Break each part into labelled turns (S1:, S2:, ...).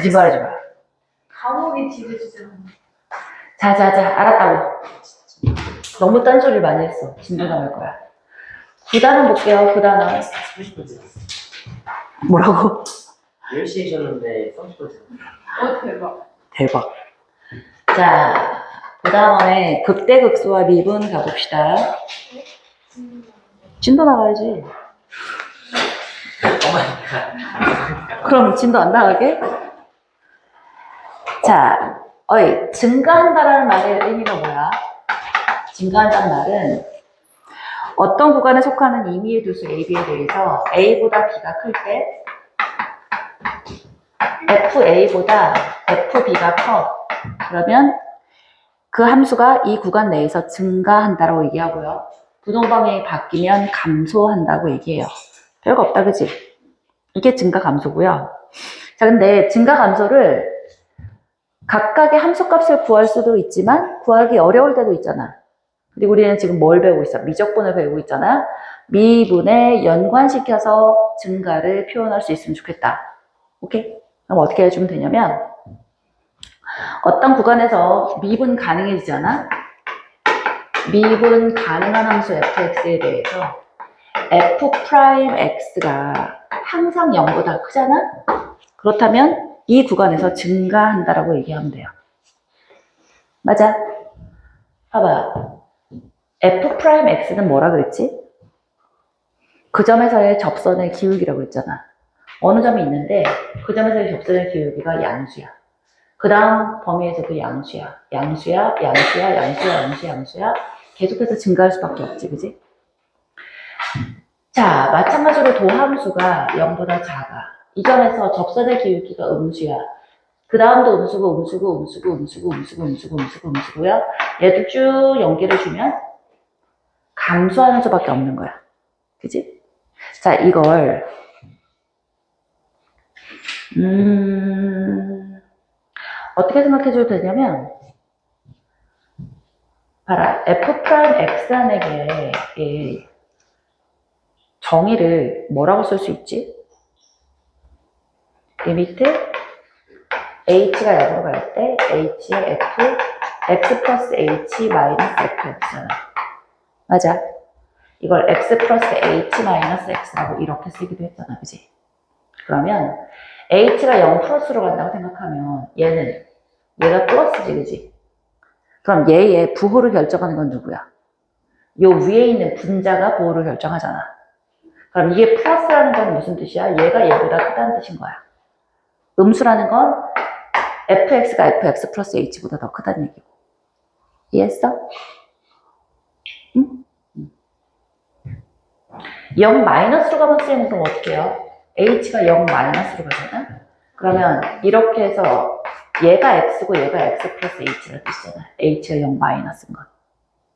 S1: 거짓말하지 마.
S2: 감옥에 집에 주세요.
S1: 자자자, 알았다고. 너무 딴소리를 많이 했어. 진도 나올 거야. 9단원 볼게요. 9단원.
S3: 30분 지났어.
S1: 뭐라고?
S3: 10시에 셨는데 30분 지났어.
S2: 대박.
S1: 대박. 자, 9단원에 극대극소와 미분 가봅시다. 진도 나가야지. 그럼 진도 안 나가게? 자, 어이, 증가한다라는 말의 의미가 뭐야? 증가한다는 말은 어떤 구간에 속하는 임의의 두수 AB에 대해서 A보다 B가 클 때 FA보다 FB가 커. 그러면 그 함수가 이 구간 내에서 증가한다라고 얘기하고요. 부동방향이 바뀌면 감소한다고 얘기해요. 별거 없다, 그치? 이게 증가 감소고요. 자, 근데 증가 감소를 각각의 함수값을 구할 수도 있지만 구하기 어려울 때도 있잖아. 그리고 우리는 지금 뭘 배우고 있어? 미적분을 배우고 있잖아. 미분에 연관시켜서 증가를 표현할 수 있으면 좋겠다. 오케이? 그럼 어떻게 해주면 되냐면 어떤 구간에서 미분 가능해지잖아. 미분 가능한 함수 fx에 대해서 f'x가 항상 0보다 크잖아? 그렇다면 이 구간에서 증가한다라고 얘기하면 돼요. 맞아? 봐봐. f'x는 뭐라 그랬지? 그 점에서의 접선의 기울기라고 했잖아. 어느 점이 있는데 그 점에서의 접선의 기울기가 양수야. 그 다음 범위에서도 양수야. 양수야, 양수야, 양수야, 양수야, 양수야. 계속해서 증가할 수밖에 없지, 그지? 자, 마찬가지로 도함수가 0보다 작아. 이 점에서 접선의 기울기가 음수야. 그 다음도 음수고, 음수고, 음수고, 음수고, 음수고, 음수고, 음수고, 음수고요. 얘도 쭉 연기를 주면 감소하는 수밖에 없는 거야. 그지? 자, 이걸, 어떻게 생각해줘도 되냐면, 봐라. f'x라는 게, 정의를 뭐라고 쓸 수 있지? 리미트 h가 0으로 갈 때 h의 f, x 플러스 h 마이너스 fx잖아. 맞아. 이걸 x 플러스 h 마이너스 x라고 이렇게 쓰기도 했잖아. 그지? 그러면 h가 0 플러스로 간다고 생각하면 얘가 플러스지. 그지? 그럼 얘의 부호를 결정하는 건 누구야? 요 위에 있는 분자가 부호를 결정하잖아. 그럼 이게 플러스라는 건 무슨 뜻이야? 얘가 얘보다 크다는 뜻인 거야. 음수라는 건 fx가 fx 플러스 h보다 더 크다는 얘기고. 이해했어? 응? 0 마이너스로 가면 쓰이는 그럼 어떻게 해요? h가 0 마이너스로 가잖아? 그러면 이렇게 해서 얘가 x고 얘가 x 플러스 h라는 뜻이잖아. h가 0 마이너스인 건.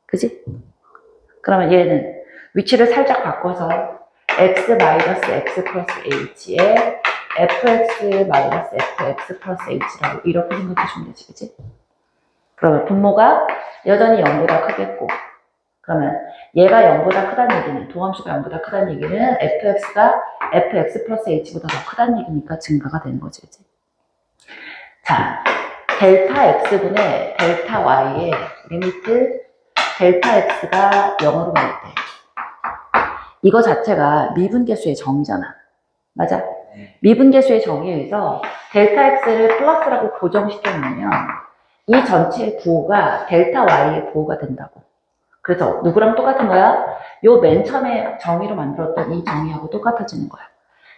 S1: 그지? 그러면 얘는 위치를 살짝 바꿔서 x 마이너스 x 플러스 h에 fx 마이너스 fx 플러스 h라고 이렇게 생각해주면 되지, 그치? 그러면 분모가 여전히 0보다 크겠고, 그러면 얘가 0보다 크다는 얘기는, 도함수가 0보다 크다는 얘기는 fx가 fx 플러스 h보다 더 크다는 얘기니까 증가가 되는 거지, 그치? 자, 델타 x분의 델타 y의 리미트 델타 x가 0으로 갈 때, 이거 자체가 미분계수의 정의잖아. 맞아? 미분계수의 정의에 의해서 델타 x를 플러스라고 고정시켜 놓으면 이 전체의 부호가 델타 y의 부호가 된다고. 그래서 누구랑 똑같은 거야? 요 맨 처음에 정의로 만들었던 이 정의하고 똑같아지는 거야.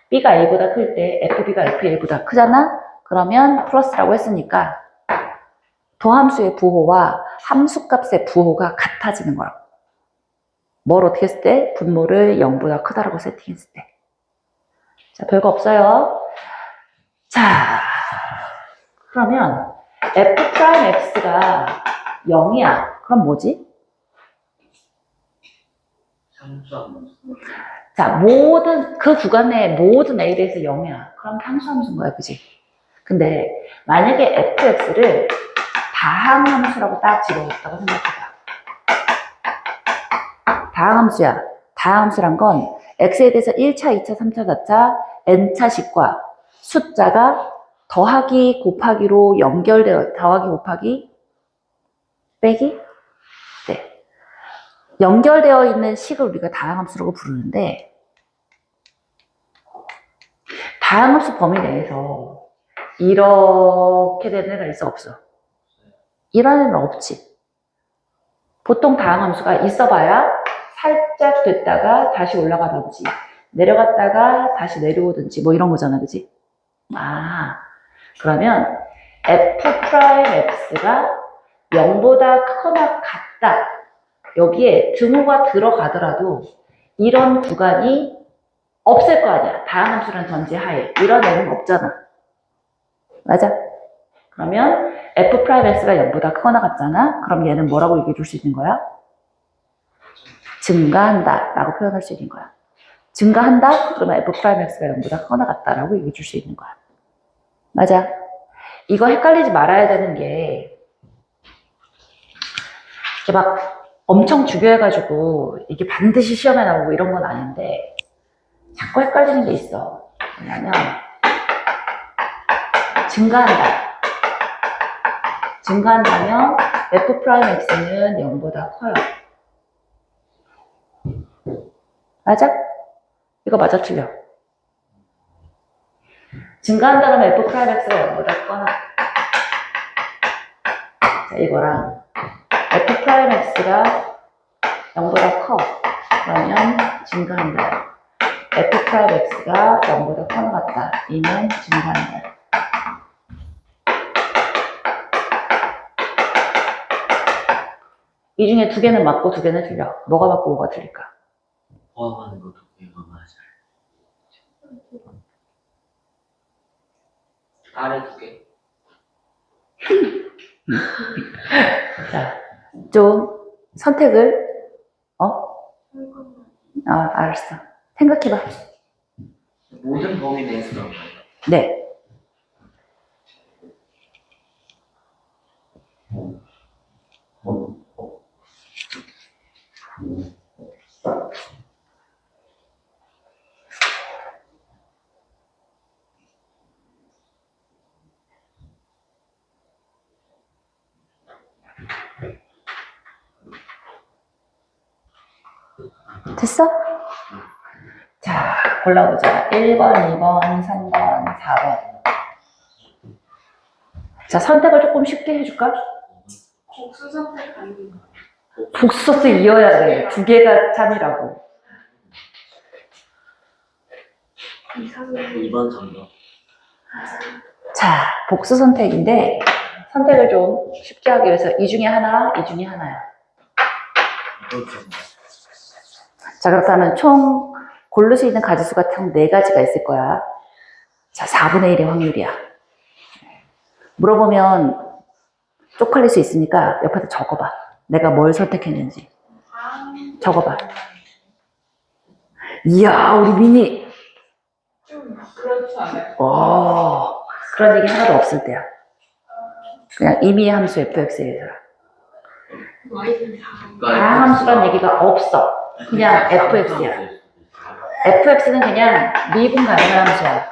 S1: b가 a보다 클 때 fb가 fa보다 크잖아? 그러면 플러스라고 했으니까 도함수의 부호와 함수값의 부호가 같아지는 거라고. 뭘 어떻게 했을 때? 분모를 0보다 크다라고 세팅했을 때. 자, 별거 없어요. 자, 그러면 f'x가 0이야. 그럼 뭐지? 자, 그 구간 내에 모든 a에 대해서 0이야. 그럼 상수함수인 거야, 그지? 근데 만약에 fx를 다항함수라고 딱 집어줬다고 생각해봐. 다항함수야. 다항함수란 건 x에 대해서 1차, 2차, 3차, 4차, n차식과 숫자가 더하기 곱하기로 연결되어, 더하기 곱하기 빼기? 네. 연결되어 있는 식을 우리가 다항함수라고 부르는데, 다항함수 범위 내에서 이렇게 되는 애가 있어, 없어? 이런 애는 없지. 보통 다항함수가 있어봐야 살짝 됐다가 다시 올라가든지 내려갔다가 다시 내려오든지 뭐 이런 거잖아, 그지? 아, 그러면 f'x가 0보다 크거나 같다. 여기에 등호가 들어가더라도 이런 구간이 없을 거 아니야. 다항함수라는 전제하에 이런 애는 없잖아. 맞아? 그러면 f'x가 0보다 크거나 같잖아. 그럼 얘는 뭐라고 얘기해 줄 수 있는 거야? 증가한다 라고 표현할 수 있는 거야. 증가한다? 그러면 f'x가 0보다 크거나 같다라고 얘기해 줄 수 있는 거야. 맞아. 이거 헷갈리지 말아야 되는 게, 이게 막 엄청 중요해가지고 이게 반드시 시험에 나오고 이런 건 아닌데 자꾸 헷갈리는 게 있어. 뭐냐면 증가한다. 증가한다면 f'x는 0보다 커요. 맞아? 이거 맞아, 틀려? 증가한다면 f'x가 0보다 커나. 자, 이거랑 f'x가 0보다 커. 그러면 증가한다. f'x가 0보다 커나 같다. 이는 증가한다. 이 중에 두 개는 맞고 두 개는 틀려. 뭐가 맞고 뭐가 틀릴까?
S3: 포함하는 거 두 개가 맞아. 아래 두 개.
S1: 자, 좀 선택을, 알았어. 생각해봐.
S3: 모든 범위 내에서 그런 거야.
S1: 네. 됐어? 자, 골라보자. 1번, 2번, 3번, 4번. 자, 선택을 조금 쉽게 해줄까?
S2: 복수 선택 아니에요.
S1: 복소스 이어야 돼. 두 개가 참이라고.
S2: 이상은
S3: 2번 정도.
S1: 자, 복수 선택인데, 선택을 좀 쉽게 하기 위해서 이 중에 하나, 이 중에 하나야.
S3: 2번 정도.
S1: 자, 그렇다면 총 고를 수 있는 가지수가 총 4가지가 있을 거야. 자, 4분의 1의 확률이야. 물어보면 쪽팔릴 수 있으니까 옆에다 적어봐. 내가 뭘 선택했는지. 적어봐. 이야, 우리 미니.
S2: 좀 그렇지 않아요?
S1: 그런 얘기 하나도 없을 때야. 그냥 임의의 함수 fx에 대해서.
S2: 와이는
S1: 다항함수란 얘기가 없어. 그냥 fx야. fx는 그냥 미분 가능한 함수야.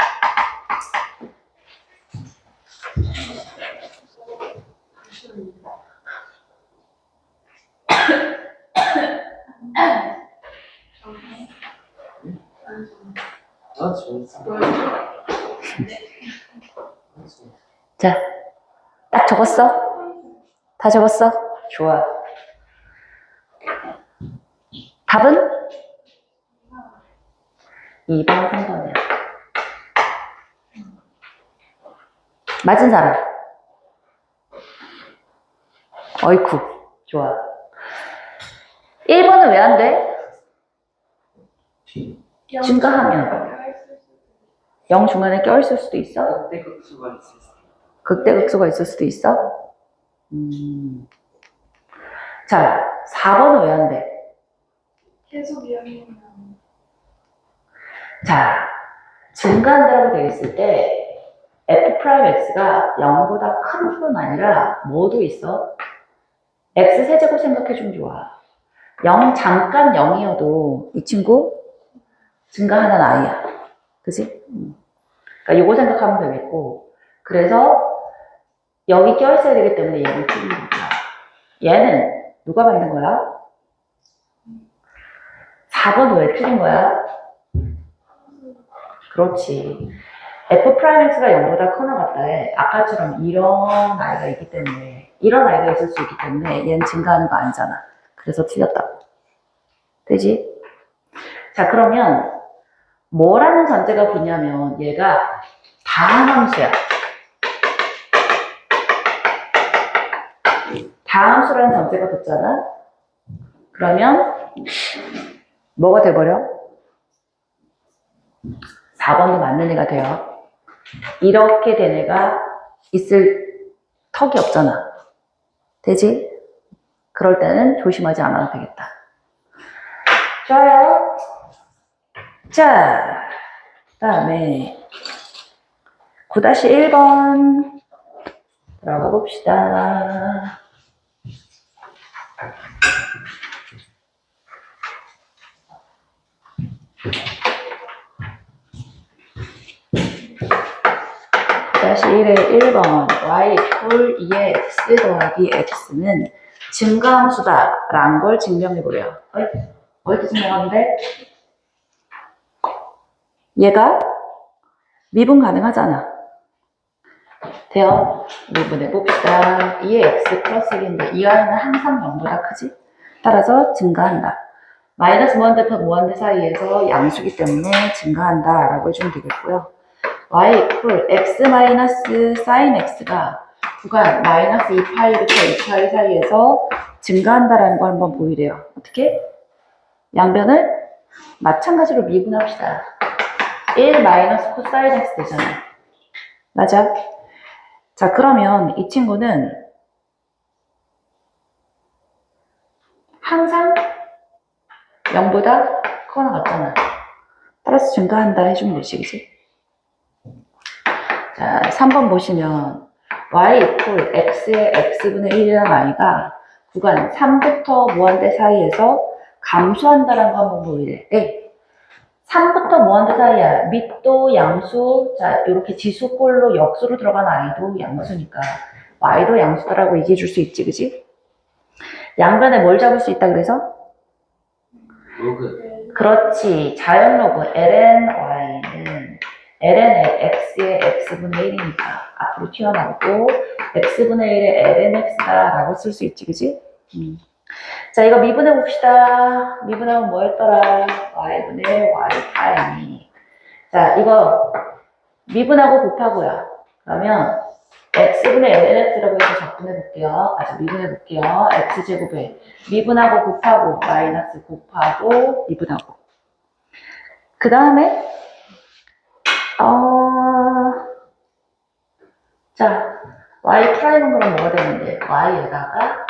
S3: 좋았어.
S1: 자, 딱 적었어? 다 적었어? 좋아. 답은? 2번, 3번이야. 맞은 사람? 어이쿠, 좋아. 1번은 왜 안 돼? 증가하면 0 중간에 껴있을 수도 있어?
S3: 극대극수가 있을 수
S1: 극대극수가 있을 수도 있어? 자, 4번은 왜 안 돼?
S2: 계속 이야기하면
S1: 자, 증가한다고 되어 있을 때 f'x가 0보다 큰 뿐 아니라 뭐도 있어? x 세제곱 생각해주면 좋아. 0 잠깐 0이어도 이 친구 증가하는 아이야. 그치? 그러니까 요거 생각하면 되겠고, 그래서 여기 껴있어야 되기 때문에 얘는 틀린 거야. 얘는 누가 만든 거야? 4번 왜 틀린 거야? 그렇지. F'X가 0보다 커나 같다에 아까처럼 이런 아이가 있기 때문에 이런 아이가 있을 수 있기 때문에 얘는 증가하는 거 아니잖아. 그래서 틀렸다고. 되지? 자, 그러면 뭐라는 전제가 붙냐면 얘가 다함함수야. 다함수라는 전제가 붙잖아. 그러면 뭐가 돼버려? 4번도 맞는 애가 돼요. 이렇게 된 애가 있을 턱이 없잖아. 되지? 그럴 때는 조심하지 않아도 되겠다. 좋아요. 자, 그 다음에 9-1번 들어가 봅시다. -1의 1번 y equal 2의 x 더하기 x는 증가함수다 라는 걸 증명해보래요. 어떻게 증명하는데? 얘가 미분 가능하잖아. 돼요? 미분해봅시다. 2의 x 플러스 1인데 이 아이는 항상 0보다 크지? 따라서 증가한다. 마이너스 무한대부터 무한대 사이에서 양수기 때문에 증가한다 라고 해주면 되겠고요. y equal x 마이너스 sin x가 구간 마이너스 2파이부터 2파이 사이에서 증가한다라는 걸 한번 보이래요. 어떻게? 양변을 마찬가지로 미분합시다. 1 마이너스 코사인 x 되잖아. 맞아? 자, 그러면 이 친구는 항상 0보다 커나 같잖아. 따라서 증가한다 해주면 되지, 그치? 자, 3번 보시면 y equal x의 x분의 1이라는 아이가 구간 3부터 무한대 사이에서 감소한다라는 거 한번 보이래. 3부터 무한대 사이야. 밑도 양수, 자, 이렇게 지수꼴로 역수로 들어간 아이도 양수니까 y도 양수다라고 얘기해 줄 수 있지, 그지? 양변에 뭘 잡을 수 있다 그래서?
S3: 로그.
S1: 그렇지. 자연 로그 ln y는 ln의 x의 x분의 1이니까 앞으로 튀어나오고 x분의 1의 ln x다 라고 쓸 수 있지, 그지? 자, 이거 미분해 봅시다. 미분하면 뭐였더라? y분의 y'. 자, 이거 미분하고 곱하고요. 그러면 x분의 ln x라고 해서 적분해 볼게요. 미분해 볼게요. x제곱에 미분하고 곱하고 마이너스 곱하고 미분하고 그 다음에 자, y 프라임은 그럼 뭐가 되는데 y에다가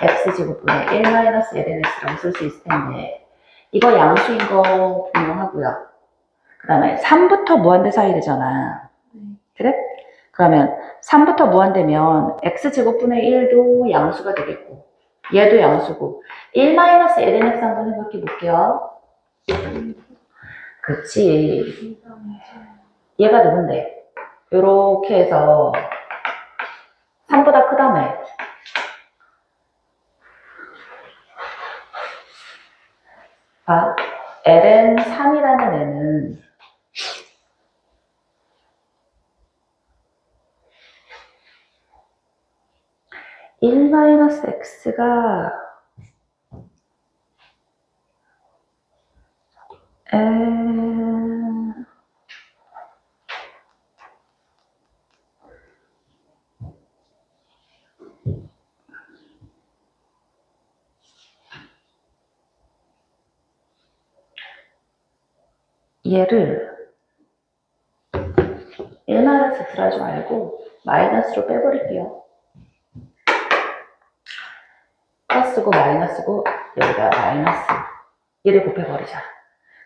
S1: x제곱분의 1 마이너스 ln x라고 쓸 수 있을 텐데 이거 양수인 거 분명하고요. 그 다음에 3부터 무한대 사이 되잖아. 그래? 그러면 3부터 무한대면 x제곱분의 1도 양수가 되겠고 얘도 양수고 1 마이너스 ln x 한번 생각해 볼게요. 그치. 얘가 누군데? 요렇게 해서 3보다 크다며. 봐. ln 3이라는 애는 (1 마이너스 x가) 얘를 1 마이너스 x로 하지 말고 마이너스로 빼버릴게요. 플러스고 마이너스고 여기가 마이너스 1을 곱해버리자.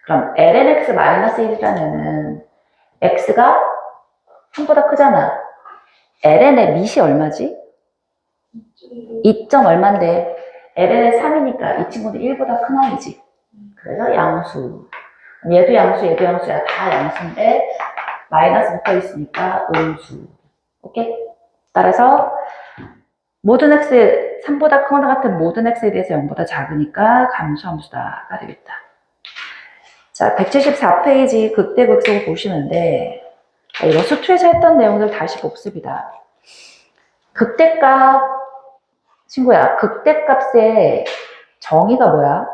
S1: 그럼 ln x 마이너스 1이라는 애는 x가 3보다 크잖아. ln의 밑이 얼마지? 2점 얼만데 ln의 3이니까 이 친구는 1보다 큰 아이지. 그래서 양수. 얘도 양수, 얘도 양수야. 다 양수인데 마이너스 붙어 있으니까 음수. 오케이? 따라서 모든 x 3보다 크거나 같은 모든 x에 대해서 0보다 작으니까 감소함수다가 되겠다. 자, 174페이지 극대극소 보시는데 이거 수투에서 했던 내용들 다시 복습이다. 극대값 친구야, 극대값의 정의가 뭐야?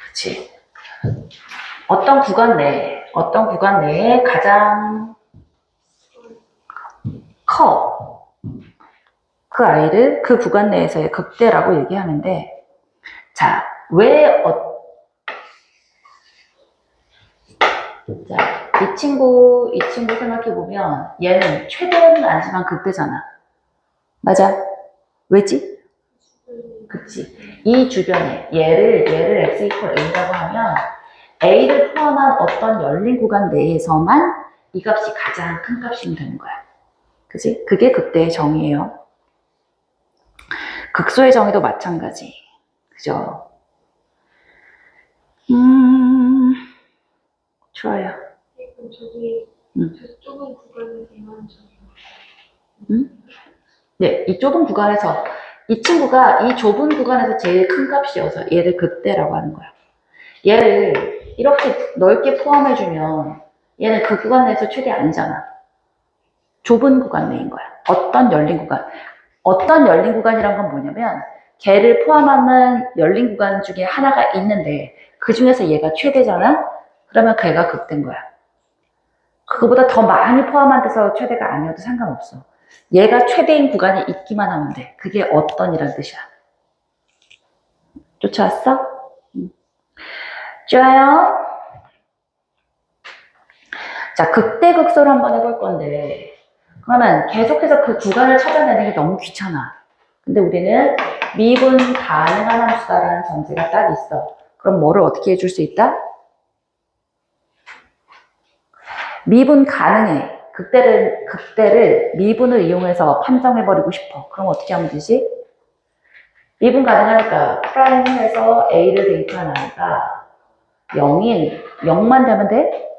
S1: 그치. 어떤 구간 내에 가장 커. 그 아이를 그 구간 내에서의 극대라고 얘기하는데, 자, 자, 이 친구 생각해보면 얘는 최대는 아니지만 극대잖아. 맞아? 왜지? 그치. 이 주변에 얘를 x 이퀄 a라고 하면 a를 포함한 어떤 열린 구간 내에서만 이 값이 가장 큰 값이면 되는 거야. 그치? 그게 극대의 정의예요. 극소의 정의도 마찬가지. 그죠? 좋아요.
S2: 그럼 저기
S1: 음.
S2: 저 좁은 구간에서만 저기
S1: 네, 이 좁은 구간에서 이 친구가 이 좁은 구간에서 제일 큰 값이어서 얘를 극대라고 하는 거야. 얘를 이렇게 넓게 포함해주면 얘는 그 구간 내에서 최대 아니잖아. 좁은 구간 내인 거야. 어떤 열린 구간이란 건 뭐냐면 걔를 포함하는 열린 구간 중에 하나가 있는데 그 중에서 얘가 최대잖아? 그러면 걔가 극대인 거야. 그거보다 더 많이 포함한 데서 최대가 아니어도 상관없어. 얘가 최대인 구간에 있기만 하면 돼. 그게 어떤이란 뜻이야. 쫓아왔어? 좋아요. 자, 극대극소를 한번 해볼 건데 그러면 계속해서 그 구간을 찾아내는 게 너무 귀찮아. 근데 우리는 미분 가능한 함수다라는 전제가 딱 있어. 그럼 뭐를 어떻게 해줄 수 있다? 미분 가능해. 극대를 미분을 이용해서 판정해버리고 싶어. 그럼 어떻게 하면 되지? 미분 가능하니까 프라임에서 a를 대입하니까 0만 되면 돼?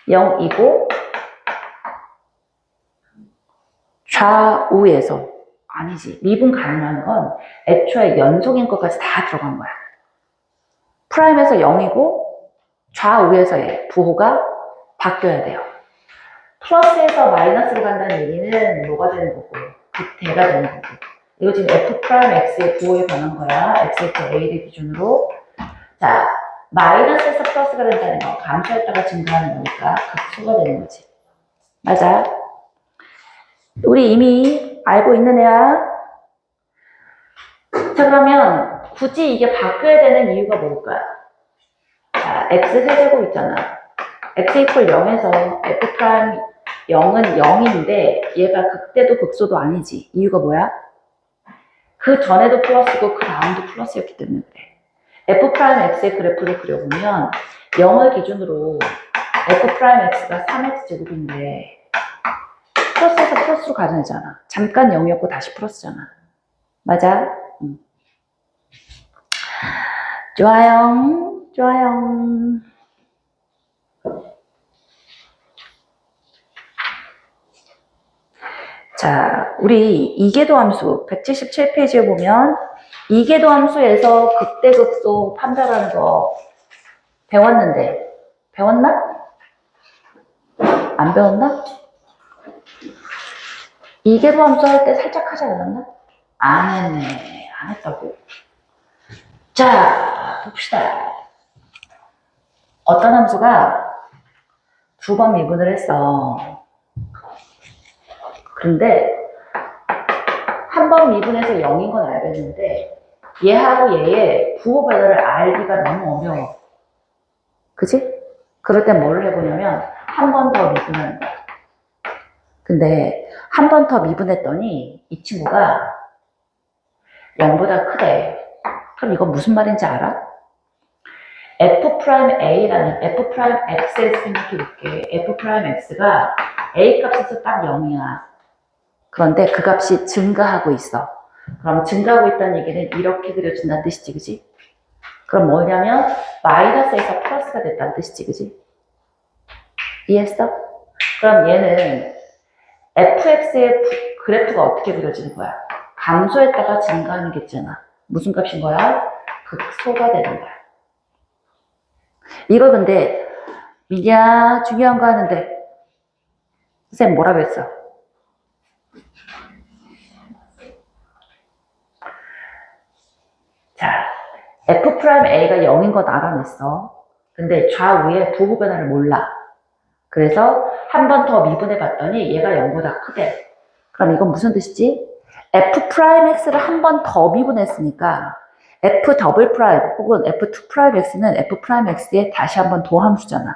S1: 0이고 좌우에서 아니지. 미분 가능한 건 애초에 연속인 것까지 다 들어간 거야. 프라임에서 0이고 좌우에서의 부호가 바뀌어야 돼요. 플러스에서 마이너스로 간다는 얘기는 뭐가 되는 거고 극대가 되는 거고 이거 지금 f'x의 부호에 관한 거야. xx a를 기준으로. 자, 마이너스에서 플러스가 된다는 거 감소했다가 증가하는 거니까 극소가 되는 거지. 맞아? 우리 이미 알고 있는 애야. 자, 그러면 굳이 이게 바뀌어야 되는 이유가 뭘까? 자, x 세제곱 있잖아. x 이퀄 0에서 f 프라임 0은 0인데 얘가 극대도 극소도 아니지. 이유가 뭐야? 그 전에도 플러스고 그 다음도 플러스였기 때문에 그래. f 프라임 x의 그래프를 그려보면 0을 기준으로 f 프라임 x가 3x 제곱인데 플러스에서 플러스로 가져내잖아. 잠깐 0이었고 다시 플러스잖아. 맞아? 좋아요. 좋아요. 자, 우리 이계도 함수 177페이지에 보면 이계도 함수에서 극대극소 판별하는 거 배웠는데 배웠나? 안 배웠나? 이계도 함수 할 때 살짝 하지 않았나? 안 했네. 안 했다고? 자, 봅시다. 어떤 함수가 두 번 미분을 했어. 근데 한 번 미분해서 0인 건 알겠는데 얘하고 얘의 부호 변화를 알기가 너무 어려워. 그치? 그럴 땐 뭐를 해보냐면 한 번 더 미분하는 거야. 근데 한 번 더 미분했더니 이 친구가 0보다 크대. 그럼 이건 무슨 말인지 알아? f'A라는 f'x를 생각해볼게. f'x가 A 값에서 딱 0이야. 그런데 그 값이 증가하고 있어. 그럼 증가하고 있다는 얘기는 이렇게 그려준다는 뜻이지, 그지? 그럼 뭐냐면 마이너스에서 플러스가 됐다는 뜻이지, 그지? 이해했어? 그럼 얘는 fx의 그래프가 어떻게 그려지는 거야? 감소했다가 증가하는 게 있잖아. 무슨 값인 거야? 극소가 되는 거야. 이거 근데 민이야 중요한 거 하는데 선생님 뭐라고 했어? 자, f'A가 0인 건 알아냈어. 근데 좌우에 부호 변화를 몰라. 그래서 한 번 더 미분해 봤더니 얘가 0보다 크대. 그럼 이건 무슨 뜻이지? f'x를 한 번 더 미분했으니까 f 더블 프라임 혹은 f2 프라임 x는 f 프라임 x의 다시 한 번 도함수잖아.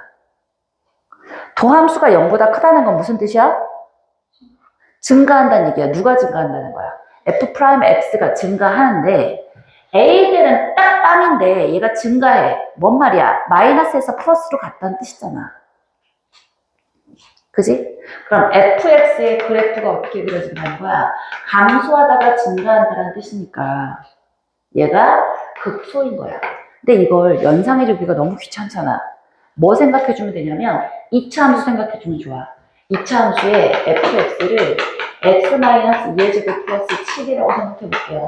S1: 도함수가 0보다 크다는 건 무슨 뜻이야? 증가한다는 얘기야. 누가 증가한다는 거야? f 프라임 x가 증가하는데 a 때는 딱 빵인데 얘가 증가해. 뭔 말이야? 마이너스에서 플러스로 갔다는 뜻이잖아. 그지? 그럼 fx의 그래프가 어떻게 그려진다는 거야? 감소하다가 증가한다는 뜻이니까 얘가 극소인 거야. 근데 이걸 연상해주기가 너무 귀찮잖아. 뭐 생각해주면 되냐면 2차 함수 생각해주면 좋아. 2차 함수에 fx를 x-2의 제곱 플러스 7이라고 생각해볼게요.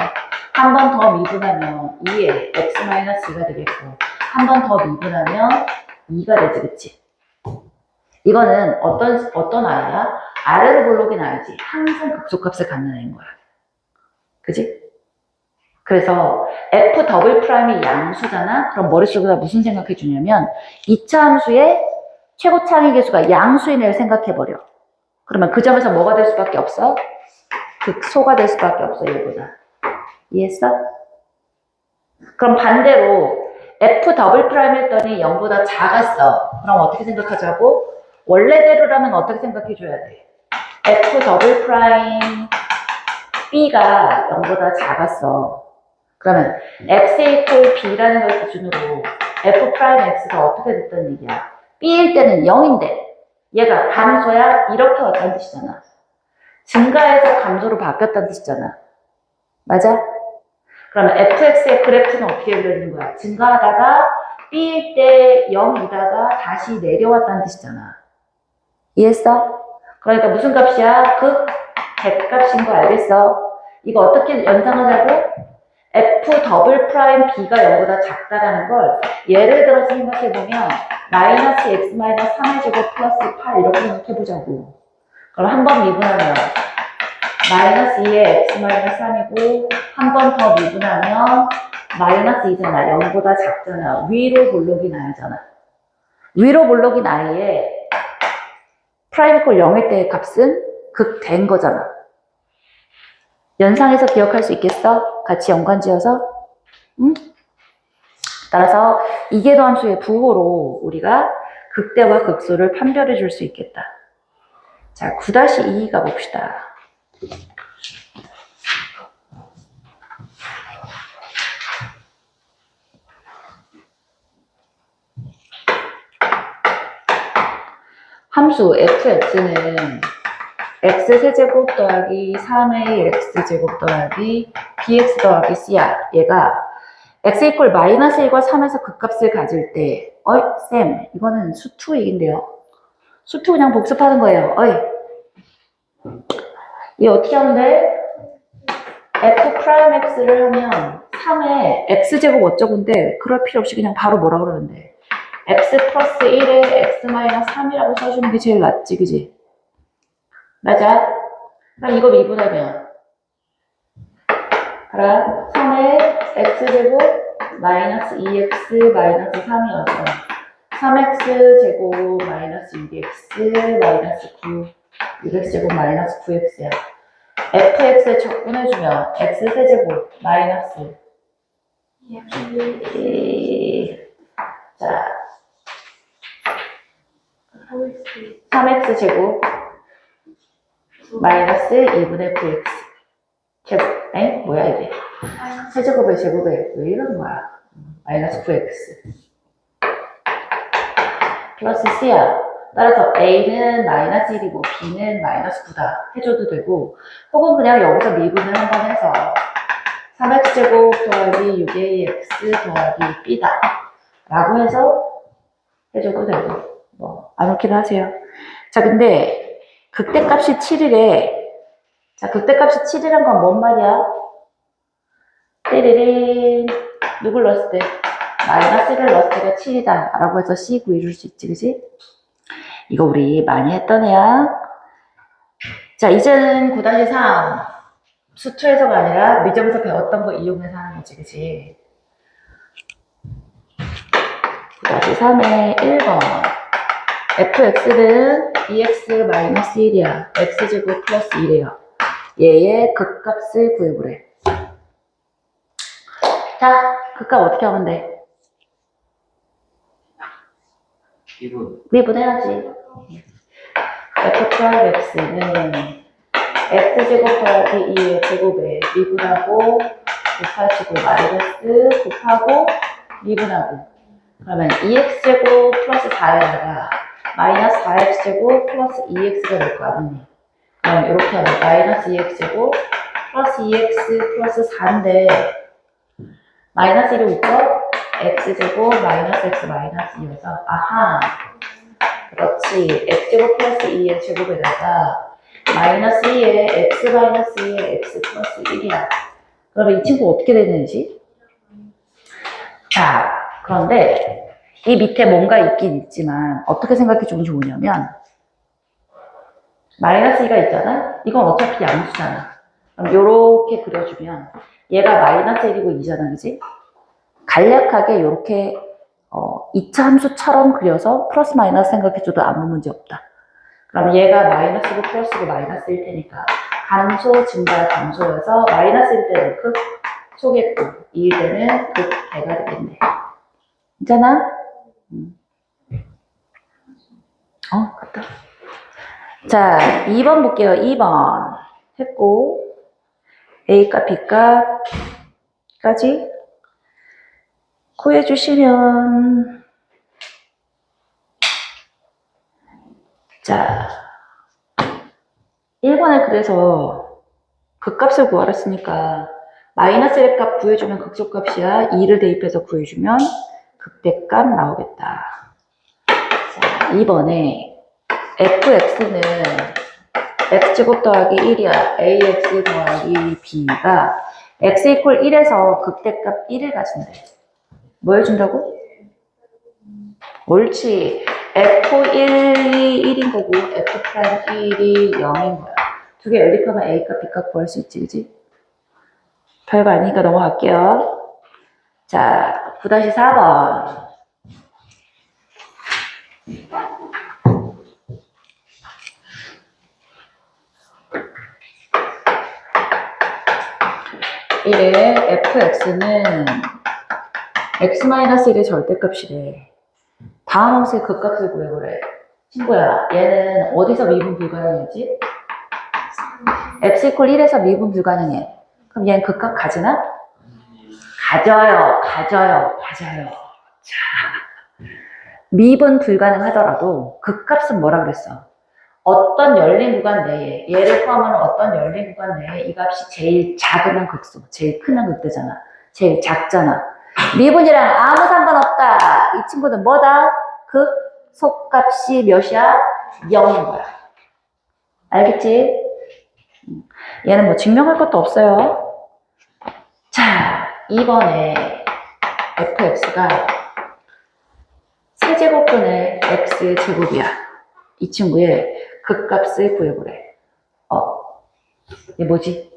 S1: 한 번 더 미분하면 2에 x-2가 되겠고 한 번 더 미분하면 2가 되지, 그치? 이거는 어떤 아이야? 아래로 볼록인 아이지. 항상 극소값을 갖는 애인 거야. 그지? 그래서 f 더블 프라임이 양수잖아? 그럼 머릿속에다 무슨 생각해 주냐면 2차 함수의 최고 창의 계수가 양수인 애를 생각해버려. 그러면 그 점에서 뭐가 될 수밖에 없어? 극소가 될 수밖에 없어, 얘보다. 이해했어? 그럼 반대로 f 더블 프라임 했더니 0보다 작았어. 그럼 어떻게 생각하자고? 원래대로라면 어떻게 생각해줘야 돼? f 더블 프라임 b가 0보다 작았어. 그러면 x 이퀄 b라는 걸 기준으로 f 프라임 x가 어떻게 됐다는 얘기야? b일 때는 0인데 얘가 감소야 이렇게 왔다는 뜻이잖아. 증가해서 감소로 바뀌었다는 뜻이잖아. 맞아? 그러면 fx의 그래프는 어떻게 그려지는 거야? 증가하다가 b일 때 0이다가 다시 내려왔다는 뜻이잖아. 이해했어? 그러니까 무슨 값이야? 극 100값인 거 알겠어? 이거 어떻게 연상하자고? f 더블 프라임 b가 0보다 작다라는 걸 예를 들어서 생각해보면 마이너스 x 마이너스 3의 제곱 플러스 8 이렇게 생각해보자고. 그럼 한 번 미분하면 마이너스 2의 x 마이너스 3이고 한 번 더 미분하면 마이너스 2잖아. 0보다 작잖아. 위로 볼록인 아이잖아. 위로 볼록인 아이의 프라임 이퀄 0일 때의 값은 극된 거잖아. 연상해서 기억할 수 있겠어? 같이 연관지어서? 응? 따라서 이계도 함수의 부호로 우리가 극대와 극소를 판별해 줄 수 있겠다. 자, 9-2 가봅시다. 함수 fx는 x세제곱 더하기 3a x제곱 더하기 bx 더하기 c야. 얘가 x 이퀄 마이너스 1과 3에서 극값을 가질 때 쌤 이거는 수2 얘긴데요. 수2 그냥 복습하는 거예요. 이 어떻게 하면 돼? f 프라임 x를 하면 3에 x제곱 어쩌고인데 그럴 필요 없이 그냥 바로 뭐라 그러는데 x 플러스 1에 x 마이너스 3이라고 써주는 게 제일 낫지, 그지? 맞아? 그럼 이거 미분하면 알아? 3에 x제곱 마이너스 2x 마이너스 3이어서 3x 제곱 마이너스 6x 마이너스 9 6x제곱 마이너스 9x야. fx에 적분해주면 x세제곱 마이너스 자 3x 제곱 마이너스 2분의 9x 제곱 뭐야 이게 세제곱에 제곱에 왜 이러는 거야? 마이너스 9x 플러스 c야. 따라서 a는 마이너스 1이고 b는 마이너스 9다 해줘도 되고 혹은 그냥 여기서 미분을 한번 해서 3x제곱 더하기 6ax 더하기 b다 라고 해서 해줘도 되고 뭐 아무렇게나 하세요. 자, 근데 극대값이 7이래. 자, 극대값이 7이란 건 뭔 말이야? 띠리린 누굴 넣었을 때? 마이너스를 넣었을 때가 7이다 라고 해서 C 구해줄 수 있지, 그지? 이거 우리 많이 했던 애야. 자, 이제는 9-3 수투에서가 아니라 미적에서 배웠던 거 이용해서 하는 거지, 그지? 9-3의 1번 fx는 2x-1이야. x제곱 플러스 1이에요. 얘의 극값을 구해보래. 자, 극값 어떻게 하면 돼?
S3: 이분
S1: 미분해야지. f 프라임 x는 x제곱 더하기 2의 제곱에 미분하고 곱하시고 마이너스 곱하고 미분하고 그러면 2x제곱 플러스 4에다가 마이너스 4x제곱 플러스 2x가 될 거야, 언니. 그럼 이렇게 하면 마이너스 2x제곱 플러스 2x 플러스 4인데 마이너스 1이 웃죠? x제곱 마이너스 x 마이너스 2여서 아하 그렇지. x제곱 플러스 2의 제곱에다가 마이너스 2에 x 마이너스 2에 x 플러스 1이야. 그러면 이 친구 어떻게 되는지? 자, 그런데 이 밑에 뭔가 있긴 있지만 어떻게 생각해 주면 좋으냐면 마이너스 2가 있잖아? 이건 어차피 양수잖아. 그럼 요렇게 그려주면 얘가 마이너스 1이고 2잖아, 그지? 간략하게 이렇게 2차 함수처럼 그려서 플러스 마이너스 생각해줘도 아무 문제 없다. 그럼 얘가 마이너스고 플러스고 마이너스일 테니까 감소, 증가, 감소여서 마이너스일 때는 극, 소겠고 2일 때는 극, 대가 되겠네. 괜찮아? 갔다. 자, 2번 볼게요. 2번 했고 A값, B값까지 구해주시면 자 1번에 그래서 극값을 구하라 했으니까 마이너스 1값 구해주면 극소값이야. 2를 대입해서 구해주면 극대값 나오겠다. 자 2번에 fx는 x제곱 더하기 1이야. ax 더하기 b가 x 이퀄 1에서 극대값 1을 가진대. 뭐 해준다고? 옳지. f1이 1인 거고 f'1이 0인 거야. 두 개 연립하면 a값, b값 구할 수 있지, 그지? 별거 아니니까 넘어갈게요. 자, 9-4번. 이래 fx는 x-1의 절대값이래. 다음 함수의 극값을 구해보래. 친구야, 얘는 어디서 미분 불가능이지? x 이퀄 1에서 미분 불가능해. 그럼 얘는 극값 가지나? 가져요. 자, 미분 불가능하더라도 극값은 뭐라 그랬어? 어떤 열린 구간 내에, 얘를 포함하는 어떤 열린 구간 내에 이 값이 제일 작으면 극소, 제일 크면 극대잖아. 제일 작잖아. 미분이랑 아무 상관없다. 이 친구는 뭐다? 극소값이 몇이야? 0인 거야. 알겠지? 얘는 뭐 증명할 것도 없어요. 자, 이번에 fx가 세제곱분의 x제곱이야. 이 친구의 극값을 구해보래. 이게 뭐지?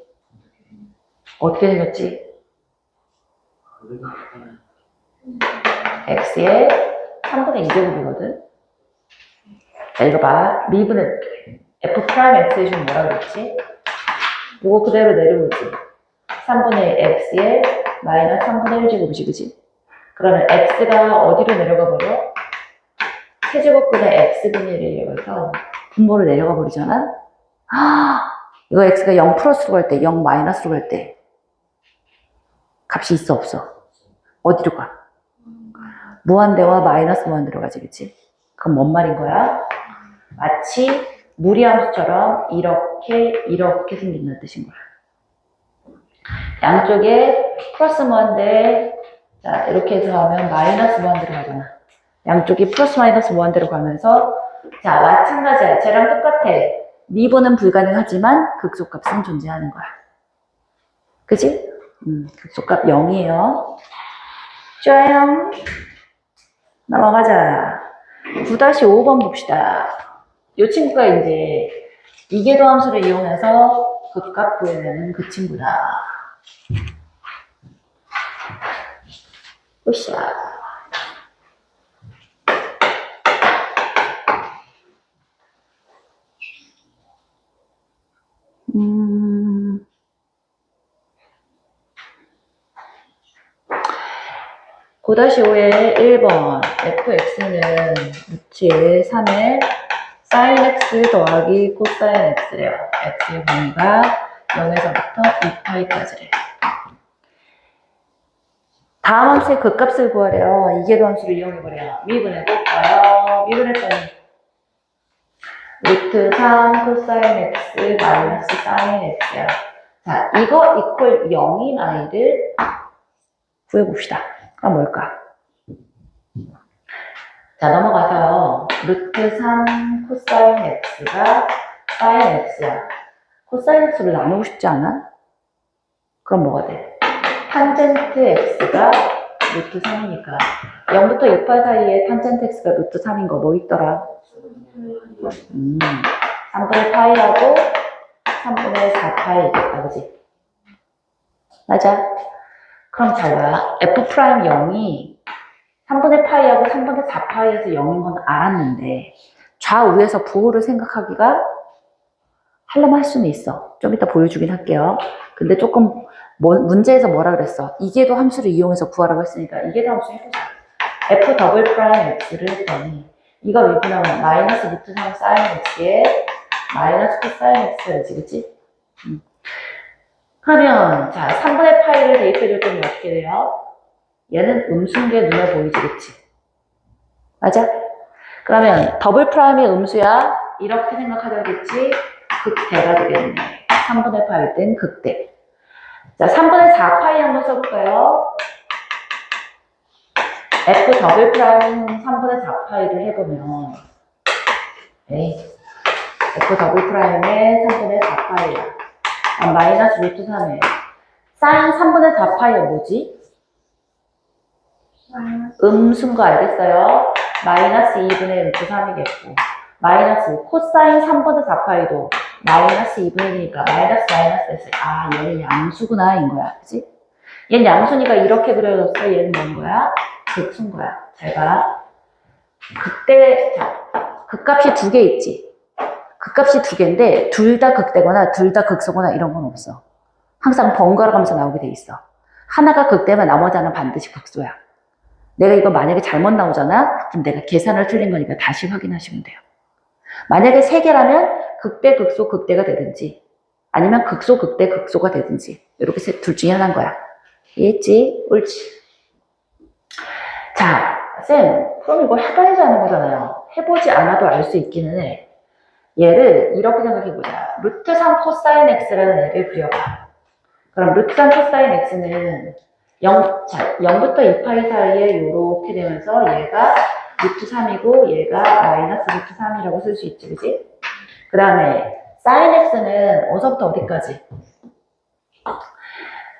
S1: 어떻게 생겼지? x의 3분의 2제곱이거든? 자, 이거 봐. 미분해볼게. f 프라임 x의 좀 뭐라 그랬지? 이거 그대로 내려오지. 3분의 x의 마이너스 3분의 1제곱이지, 그지? 그러면 x가 어디로 내려가 버려? 세제곱분의 x분의 1이 내려가서 분모를 내려가 버리잖아? 이거 x가 0 플러스로 갈 때, 0 마이너스로 갈 때 값이 있어, 없어? 어디로 가? 무한대와 마이너스 무한대로 가지, 그치? 그럼 뭔 말인 거야? 마치 무리함수처럼 이렇게 생긴다는 뜻인 거야. 양쪽에 플러스 무한대, 자, 이렇게 해서 하면 마이너스 무한대로 가잖아. 양쪽이 플러스 마이너스 무한대로 가면서, 자, 마찬가지야. 쟤랑 똑같아. 미분은 불가능하지만 극소값은 존재하는 거야. 그지? 극소값 0이에요. 좋아요. 넘어가자. 9-5번 봅시다. 이 친구가 이제 이계도 함수를 이용해서 극값 구해내는 그 친구다. 으쌰. 음. 9-5의 1번 fx는 루트의 3의 sin x 더하기 코사인 x래요. x의 범위가 0에서부터 2파이까지래. 다음 함수의 극값을 구하래요. 이계도 함수를 이용해버려요. 미분해 볼까요? 미분했더니 루트 3 코사인 x 마이너스 사인 x야. 자, 이거 이퀄 0인 아이를 구해봅시다. 그럼 뭘까? 자, 넘어가서요. 루트 3 코사인 x가 사인 x야. 코사인 x를 나누고 싶지 않아? 그럼 뭐가 돼? 탄젠트 x가 루트 3이니까 0부터 2파 사이에 탄젠트 x가 루트 3인 거 뭐 있더라? 3분의 파이하고 3분의 4파이 있겠다, 그지? 맞아. 그럼 잘 봐. f'0이 3분의 파이하고 3분의 4파이에서 0인 건 알았는데 좌우에서 부호를 생각하기가 하려면 할 수는 있어. 좀 이따 보여주긴 할게요. 근데 조금 문제에서 뭐라 그랬어? 이계도 함수를 이용해서 구하라고 했으니까 이계도 함수 해보자. f 더블 프라임 x를 했더니 이거 미분하면 마이너스 루트 3 사인 x에 마이너스 코사인 x야지, 그치? 그러면 자 3분의 파이를 대입해줬더니 어떻게 돼요? 얘는 음수인 게 눈에 보이지, 그치? 맞아? 그러면 더블 프라임이 음수야? 이렇게 생각하자겠지? 극대가 되겠네. 3분의 파일 땐 극대. 자, 3분의 4파이 한번 써볼까요? f 더블 프라임 3분의 4파이를 해보면 f 더블 프라임의 3분의 4파이야. 마이너스 루트 3에 사인 3분의 4파이가 뭐지? 음수인 거 알겠어요? 마이너스 2분의 루트 3이겠고 마이너스 코사인 3분의 4파이도 마이너스 2분의 1이니까 마이너스 마이너스 아 얘는 양수구나 인 거야, 그치? 얘는 양수니까 이렇게 그려졌어. 얘는 뭔 거야? 극수인 거야. 잘 봐. 극대, 자, 극값이 두 개 있지. 극값이 두 개인데 둘 다 극대거나 둘 다 극소거나 이런 건 없어. 항상 번갈아 가면서 나오게 돼 있어. 하나가 극대면 나머지 하나는 반드시 극소야. 내가 이거 만약에 잘못 나오잖아? 그럼 내가 계산을 틀린 거니까 다시 확인하시면 돼요. 만약에 세 개라면 극대, 극소, 극대가 되든지 아니면 극소, 극대, 극소가 되든지 이렇게 둘 중에 하나인 거야. 이해했지? 옳지. 자, 쌤, 그럼 이거 해봐야지 하는 거잖아요. 해보지 않아도 알 수 있기는 해. 얘를 이렇게 생각해보자. 루트 3 코사인 x라는 애를 그려봐. 그럼 루트 3 코사인 x는 0부터 2파이 사이에 이렇게 되면서 얘가 루트 3이고 얘가 마이너스 루트 3이라고 쓸 수 있지, 그지? 그 다음에 사인 x는 어디서부터 어디까지?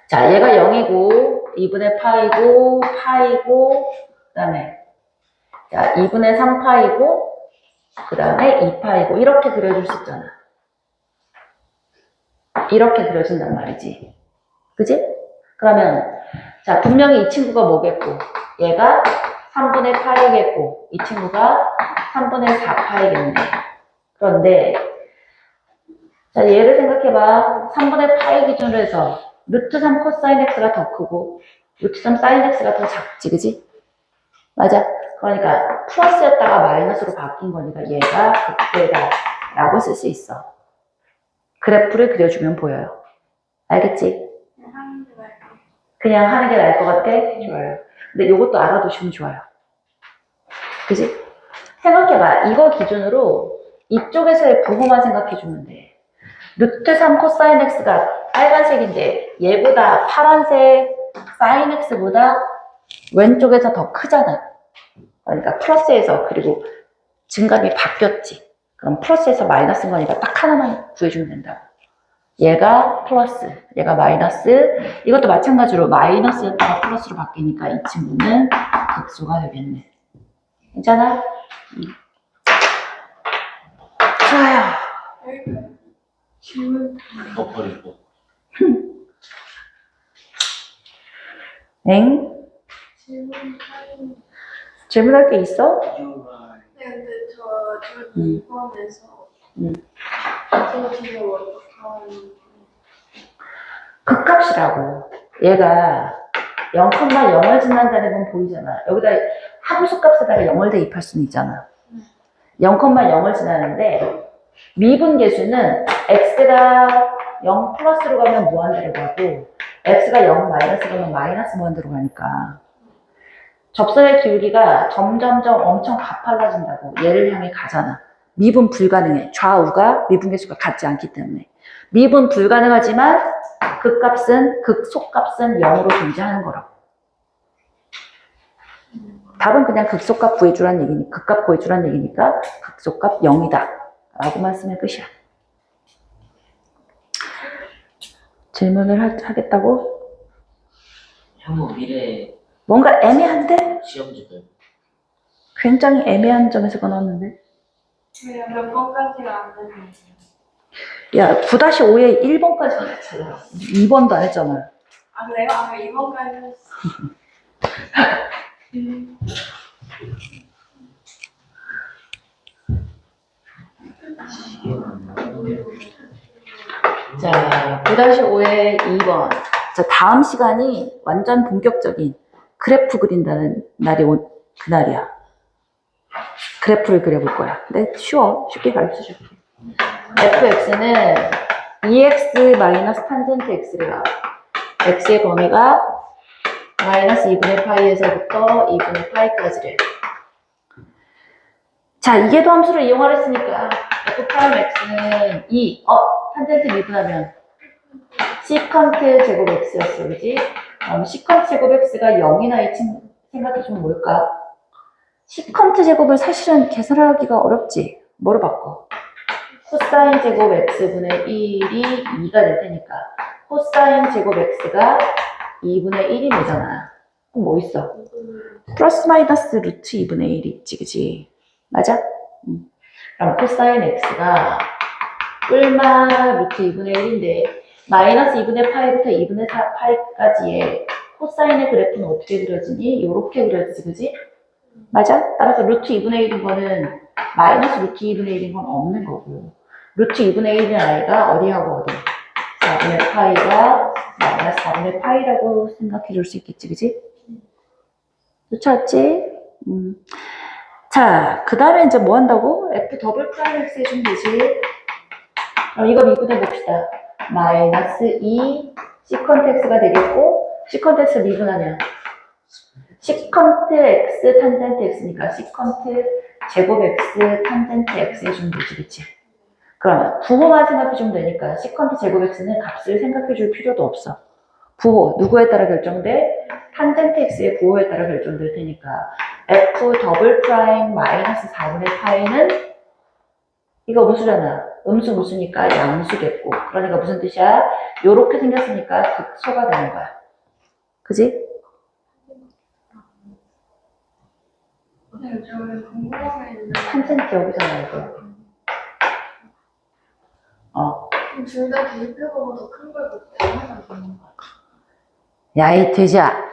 S1: 자, 얘가 0이고 2분의 파이고 파이고 그 다음에 자 2분의 3파이고 그 다음에 2파이고 이렇게 그려줄 수 있잖아. 이렇게 그려진단 말이지. 그지? 그러면 자 분명히 이 친구가 뭐겠고 얘가 3분의 파이겠고 이 친구가 3분의 4파이겠네. 그런데 자 얘를 생각해봐. 3분의 파이 기준으로 해서 루트 3 코사인 x가 더 크고 루트 3 사인 x가 더 작지, 그지? 맞아. 그러니까 플러스였다가 마이너스로 바뀐 거니까 얘가 극대다 라고 쓸 수 있어. 그래프를 그려주면 보여요. 알겠지? 그냥 하는 게 나을 것 같아? 좋아요. 근데 이것도 알아두시면 좋아요. 그지? 생각해봐. 이거 기준으로 이쪽에서의 부호만 생각해주면 돼. 루트 3 코사인 x가 빨간색인데 얘보다 파란색 sin x보다 왼쪽에서 더 크잖아. 그러니까 플러스에서 그리고 증감이 바뀌었지. 그럼 플러스에서 마이너스인 거니까 딱 하나만 구해주면 된다고. 얘가 플러스, 얘가 마이너스. 이것도 마찬가지로 마이너스였다가 플러스로 바뀌니까 이 친구는 극소가 되겠네. 괜찮아? 좋아요.
S2: 질문
S3: 버리고.
S1: 엥?
S2: 질문하는.
S1: 질문할 게 있어?
S2: 네, 근데 저 2번에서 저 지금 어떡하는.
S1: 극값이라고. 얘가 0,0을 지난다는 건 보이잖아. 여기다 함수값에다가 0을 대입할 수는 있잖아. 0,0을 지나는데 미분계수는 x가 0 플러스로 가면 무한대로 가고 x가 0 마이너스로 가면 마이너스 무한대로 가니까 접선의 기울기가 점점점 엄청 가팔라진다고. 얘를 향해 가잖아. 미분 불가능해. 좌우가 미분계수가 같지 않기 때문에. 미분 불가능하지만 극속값은 0으로 존재하는 거라고. 답은 그냥 극속값 구해주란 얘기니까, 극값 구해주란 얘기니까 극속값 0이다 라고만 쓰면 끝이야. 질문을 하겠다고?
S3: 형은 미래
S1: 뭔가 애매한데?
S3: 시험지들.
S1: 굉장히 애매한 점에서 끊었는데.
S2: 몇 번까지가 안 되는.
S1: 야, 9-5에 1번까지만 했잖아. 2번도 안 했잖아.
S2: 아, 그래요? 아, 2번까지 했어.
S1: 자, 9-5의 2번. 자, 다음 시간이 완전 본격적인 그래프 그린다는 날이 그날이야. 그래프를 그려볼 거야. 근데 쉬워. 쉽게 가르쳐 줄게. fx는 2x 마이너스 탄젠트 x래요. x의 범위가 마이너스 2분의 파이에서부터 2분의 파이까지래. 자, 이계도 함수를 이용하랬으니까 f 프라임 x는 2, 탄젠트 미분하면 시컨트 제곱 x였어, 그지? 시컨트 제곱 x가 0이나 이 친구 생각해주면 뭘까? 시컨트 제곱을 사실은 계산하기가 어렵지. 뭐로 바꿔? 코사인 제곱 x분의 1이 2가 될 테니까 코사인 제곱 x가 2분의 1이 되잖아. 그럼 뭐 있어? 플러스 마이너스 루트 2분의 1이 있지, 그지? 맞아? 그럼 코사인 x가 뿔마 루트 2분의 1인데 마이너스 2분의 파이부터 2분의 파이까지의 코사인의 그래프는 어떻게 그려지니? 이렇게 그려지지, 그지? 맞아? 따라서 루트 2분의 1인 거는 마이너스 루트 2분의 1인 건 없는 거고 루트 2분의 1인 아이가 어디하고 어디? 4분의 파이가 마이너스 4분의 파이라고 생각해 줄 수 있겠지, 그지? 좋았지? 자, 그 다음에 이제 뭐 한다고? f 더블 프라임 x 해주면 되지. 그럼 이거 미분해 봅시다. 마이너스 2 시컨트 x가 되겠고 시컨트 x 미분하면 시컨트 x 탄젠트 x니까 시컨트 제곱 x 탄젠트 x 해주면 되지, 그치? 그러면 부호만 생각해주면 되니까 시컨트 제곱 x는 값을 생각해줄 필요도 없어. 부호, 누구에 따라 결정돼? 탄젠트 x의 부호에 따라 결정될 테니까 f 더블 프라임 마이너스 4분의 파이는 이거 음수잖아. 음수 무수니까 양수겠고 그러니까 무슨 뜻이야? 요렇게 생겼으니까 극소가 되는 거야. 그지?
S2: 네, 저 궁금한 게 있는데.
S1: 탄젠트 여기잖아, 이거.
S2: 둘 다 대입해보고 더 큰 걸 그때 하면 되는 거야.
S1: 야, 이 돼지야.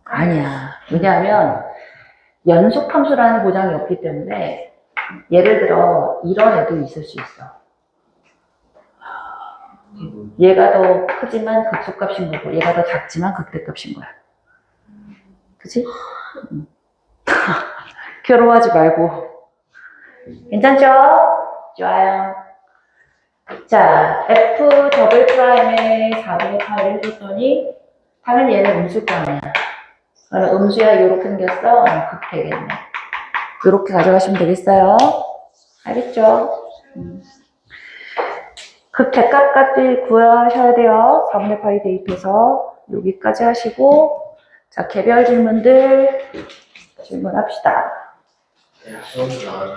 S1: 아니야. 왜냐하면 연속함수라는 보장이 없기 때문에 예를 들어 이런 애도 있을 수 있어. 얘가 더 크지만 극소값인 거고 얘가 더 작지만 극대값인 거야. 그치? 괴로워하지 말고. 괜찮죠? 좋아요. 자, f 더블 프라임에 4분의 파이를 해줬더니 당연히 얘는 음수일 거 아니야. 그러면 음수야 요렇게 생겼어? 극 되겠네. 요렇게 가져가시면 되겠어요? 알겠죠? 극대값까지 구하셔야 돼요. 4분의 파이 대입해서 여기까지 하시고 자 개별 질문들 질문합시다.
S3: 시험도 나왔고